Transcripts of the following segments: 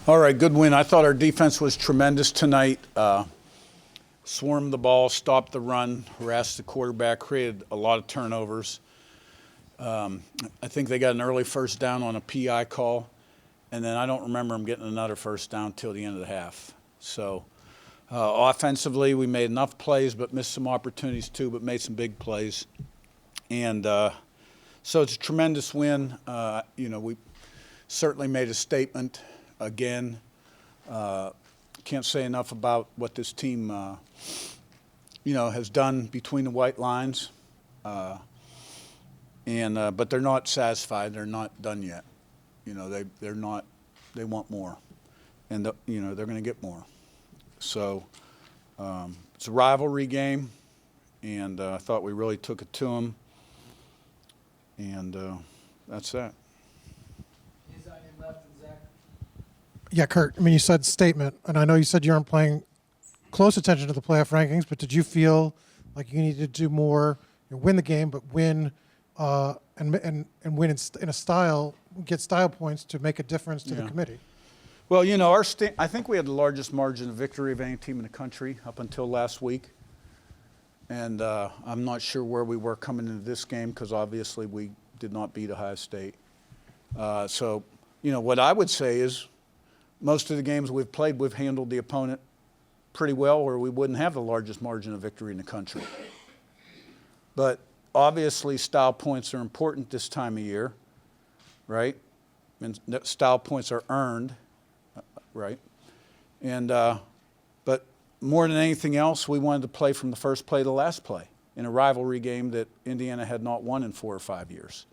All right, good win. I thought our defense was tremendous tonight. Swarmed the ball, stopped the run, harassed the quarterback, created a lot of turnovers. I think they got an early first down on a PI call, and then I don't remember them getting another first down till the end of the half. So offensively, we made enough plays, but missed some opportunities too, but made some big plays. And so it's a tremendous win. We certainly made a statement again. Can't say enough about what this team, has done between the white lines. But they're not satisfied. They're not done yet. They're not. They want more, and they're going to get more. So it's a rivalry game, and I thought we really took it to them. And that's that. He's on your left, and Zach. Yeah, Curt, you said statement, and I know you said you aren't paying close attention to the playoff rankings, but did you feel like you needed to do more, win the game, but win and win in a style, get style points to make a difference to the committee? Well, I think we had the largest margin of victory of any team in the country up until last week. And I'm not sure where we were coming into this game because obviously we did not beat Ohio State. So what I would say is most of the games we've played, we've handled the opponent pretty well or we wouldn't have the largest margin of victory in the country. But obviously style points are important this time of year, right? And style points are earned, right? And but more than anything else, we wanted to play from the first play to the last play in a rivalry game that Indiana had not won in 4 or 5 years.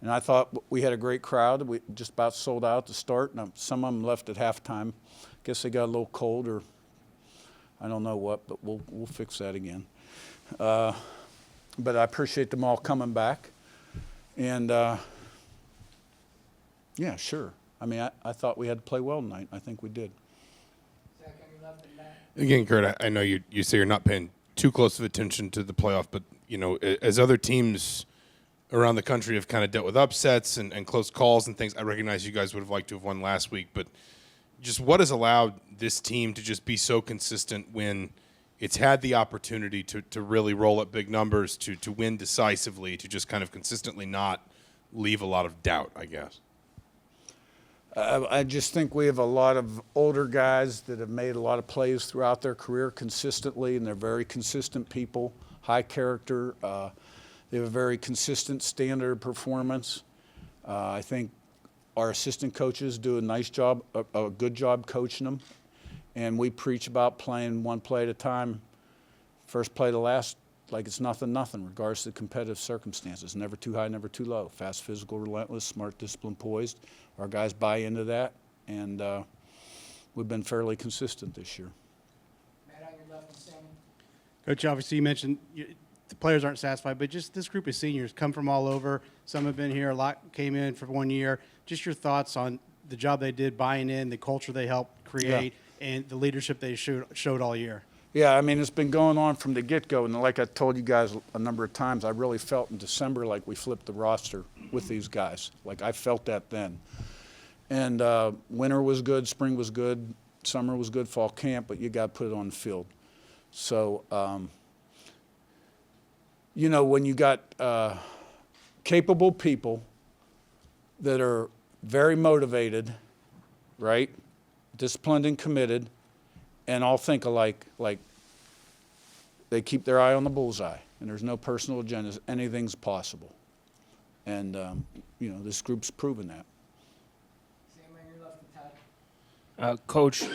And I thought we had a great crowd. We just about sold out to start, and some of them left at halftime. Guess they got a little cold or I don't know what, but we'll fix that again. But I appreciate them all coming back. And, yeah, sure. I thought we had to play well tonight. I think we did. Zach, on your left, and Matt. Again, Curt, I know you say you're not paying too close of attention to the playoff, but, as other teams around the country have kind of dealt with upsets and close calls and things, I recognize you guys would have liked to have won last week, but just what has allowed this team to just be so consistent when it's had the opportunity to really roll up big numbers, to win decisively, to just kind of consistently not leave a lot of doubt, I guess? I just think we have a lot of older guys that have made a lot of plays throughout their career consistently, and they're very consistent people, high character. They have a very consistent standard performance. I think our assistant coaches do a nice job, a good job coaching them. And we preach about playing one play at a time, first play to last, like it's nothing, regardless of the competitive circumstances. Never too high, never too low. Fast, physical, relentless, smart, disciplined, poised. Our guys buy into that, and we've been fairly consistent this year. Matt, on your left, and Sammy. Coach, obviously you mentioned the players aren't satisfied, but just this group of seniors come from all over. Some have been here, a lot came in for 1 year. Just your thoughts on the job they did, buying in, the culture they helped create, and the leadership they showed all year. Yeah, it's been going on from the get-go, and like I told you guys a number of times, I really felt in December like we flipped the roster with these guys. Like I felt that then. And winter was good, spring was good, summer was good, fall camp, but you got to put it on the field. So, when you got capable people that are very motivated, right, disciplined and committed, and all think alike, like they keep their eye on the bullseye, and there's no personal agendas. Anything's possible. And, this group's proven that. Sam, on your left, and Todd. Coach,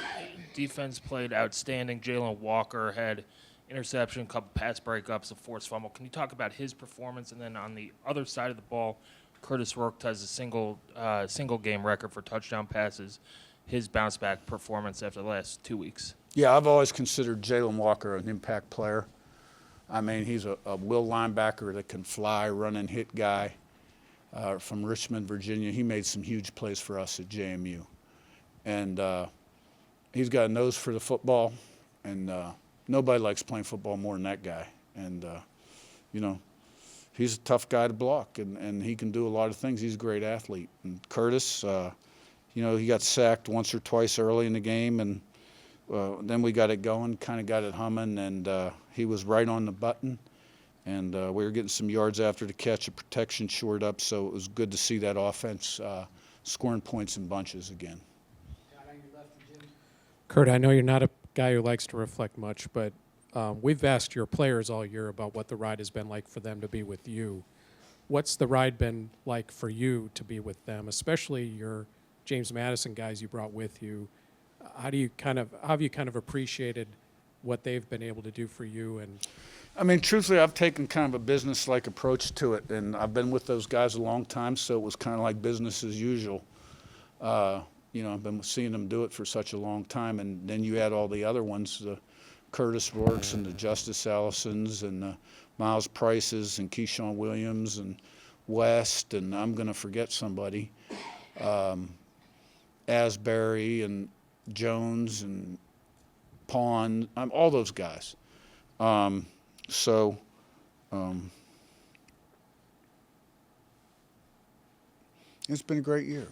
defense played outstanding. Jalen Walker had interception, a couple pass breakups, a forced fumble. Can you talk about his performance? And then on the other side of the ball, Curtis Rourke has a single game record for touchdown passes. His bounce back performance after the last 2 weeks. Yeah, I've always considered Jalen Walker an impact player. He's a will linebacker that can fly, run and hit guy from Richmond, Virginia. He made some huge plays for us at JMU. And he's got a nose for the football, and nobody likes playing football more than that guy. And, he's a tough guy to block, and he can do a lot of things. He's a great athlete. And Curtis, He got sacked once or twice early in the game, and then we got it going, kind of got it humming, and he was right on the button. And we were getting some yards after the catch. The protection shored up, so it was good to see that offense scoring points in bunches again. Todd, on your left, Jim. Curt, I know you're not a guy who likes to reflect much, but we've asked your players all year about what the ride has been like for them to be with you. What's the ride been like for you to be with them, especially your James Madison guys you brought with you? How have you kind of appreciated what they've been able to do for you? And I mean, truthfully, I've taken kind of a business-like approach to it, and I've been with those guys a long time, so it was kind of like business as usual. I've been seeing them do it for such a long time, and then you add all the other ones, the Curtis Rourke's and the Justice Allisons and the Miles Prices and Keyshawn Williams and West, and I'm going to forget somebody, Asbury and Jones and Pawn, all those guys. It's been a great year,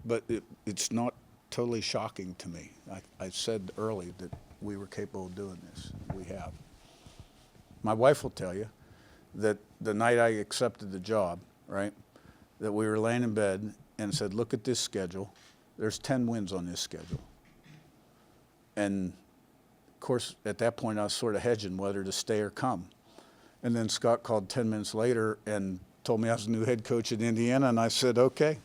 but it's not totally shocking to me. I said early that we were capable of doing this. We have. My wife will tell you that the night I accepted the job, right, that we were laying in bed and said, look at this schedule. There's 10 wins on this schedule. And of course, at that point, I was sort of hedging whether to stay or come. And then Scott called 10 minutes later and told me I was the new head coach at Indiana, and I said, okay.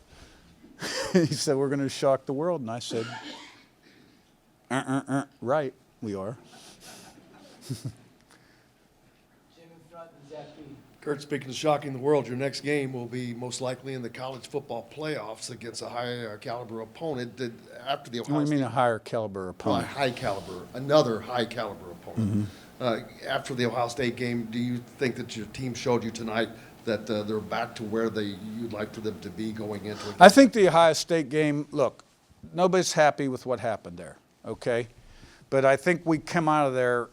He said, we're going to shock the world. And I said, right, we are. Jim in front, and Zach B. Curt, speaking of shocking the world, your next game will be most likely in the college football playoffs against a high caliber opponent. After the Ohio What do you mean State- a higher caliber Well, a opponent? high caliber, another high caliber opponent. After the Ohio State game, do you think that your team showed you tonight that they're back to where you'd like for them to be going into it? I think the Ohio State game, look, nobody's happy with what happened there, okay? But I think we come out of there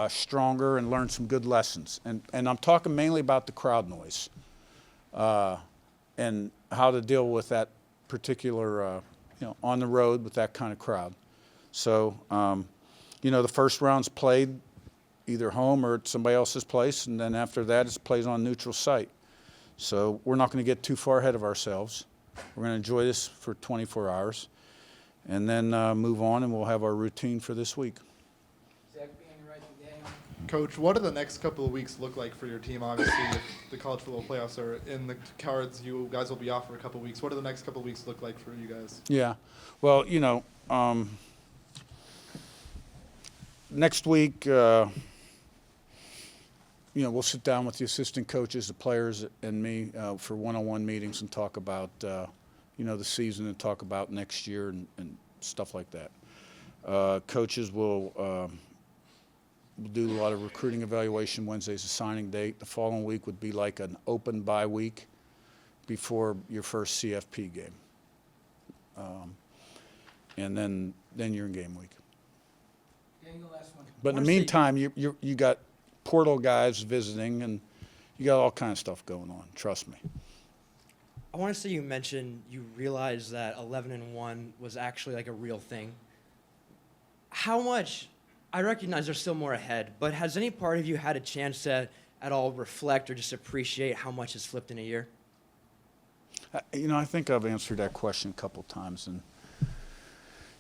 stronger and learned some good lessons. And I'm talking mainly about the crowd noise and how to deal with that particular, on the road with that kind of crowd. So, the first round's played either home or at somebody else's place, and then after that it's played on neutral site. So we're not going to get too far ahead of ourselves. We're going to enjoy this for 24 hours and then move on, and we'll have our routine for this week. Zach B on your right, and Daniel. Coach, what do the next couple of weeks look like for your team? Obviously, if the college football playoffs are in the cards, you guys will be off for a couple of weeks. What do the next couple of weeks look like for you guys? Yeah. Well, next week, we'll sit down with the assistant coaches, the players, and me for one-on-one meetings and talk about, the season and talk about next year and stuff like that. Coaches will do a lot of recruiting evaluation. Wednesday's a signing date. The following week would be like an open bye week before your first CFP game. And then you're in game week. Daniel, last one. But in the meantime, you got portal guys visiting, and you got all kinds of stuff going on. Trust me. I want to say you mentioned you realized that 11-1 was actually like a real thing. How much? I recognize there's still more ahead, but has any part of you had a chance to at all reflect or just appreciate how much has flipped in a year? I think I've answered that question a couple times, and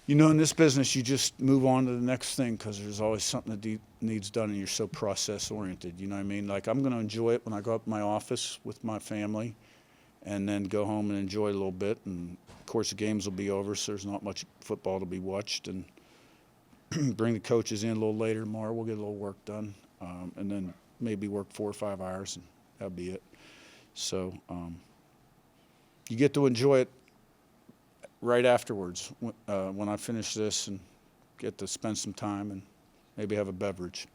in this business, you just move on to the next thing because there's always something that needs done, and you're so process-oriented. You know what I mean? Like, I'm going to enjoy it when I go up to my office with my family and then go home and enjoy it a little bit. And, of course, the games will be over, so there's not much football to be watched. And bring the coaches in a little later tomorrow. We'll get a little work done, and then maybe work 4 or 5 hours, and that'll be it. So you get to enjoy it right afterwards when I finish this and get to spend some time and maybe have a beverage.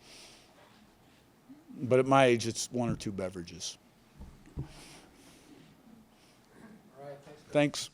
But at my age, it's 1 or 2 beverages. All right, thanks. Thanks.